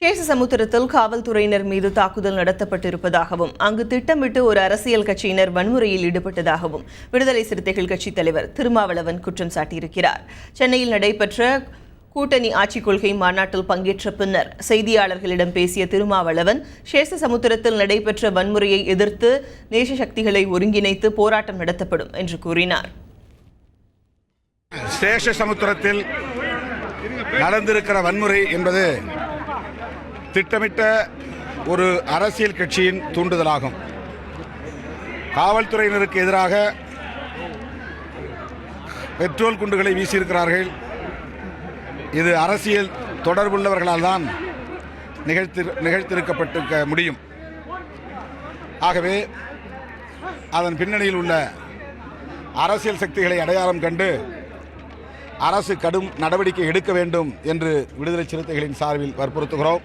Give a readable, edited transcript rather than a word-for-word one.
சேஷசமுத்திரத்தில் காவல்துறையினர் மீது தாக்குதல் நடத்தப்பட்டிருப்பதாகவும் அங்கு திட்டமிட்டு ஒரு அரசியல் கட்சியினர் வன்முறையில் ஈடுபட்டதாகவும் விடுதலை சிறுத்தைகள் கட்சித் தலைவர் திருமாவளவன் குற்றம் சாட்டியிருக்கிறார். சென்னையில் நடைபெற்ற கூட்டணி ஆட்சிக் கொள்கை மாநாட்டில் பங்கேற்ற பின்னர் செய்தியாளர்களிடம் பேசிய திருமாவளவன், சேஷசமுத்திரத்தில் நடைபெற்ற வன்முறையை எதிர்த்து நேச சக்திகளை ஒருங்கிணைத்து போராட்டம் நடத்தப்படும் என்று கூறினார். சேஷசமுத்திரத்தில் நடந்திருக்கிற வன்முறை என்பது திட்டமிட்ட ஒரு அரசியல் கட்சியின் தூண்டுதலாகும். காவல்துறையினருக்கு எதிராக பெட்ரோல் குண்டுகளை வீசியிருக்கிறார்கள். இது அரசியல் தொடர்புள்ளவர்களால் தான் நிகழ்த்திருக்கப்பட்டிருக்க முடியும். ஆகவே அதன் பின்னணியில் உள்ள அரசியல் சக்திகளை அடையாளம் கண்டு அரசு கடும் நடவடிக்கை எடுக்க வேண்டும் என்று விடுதலை சிறுத்தைகளின் சார்பில் வற்புறுத்துகிறோம்.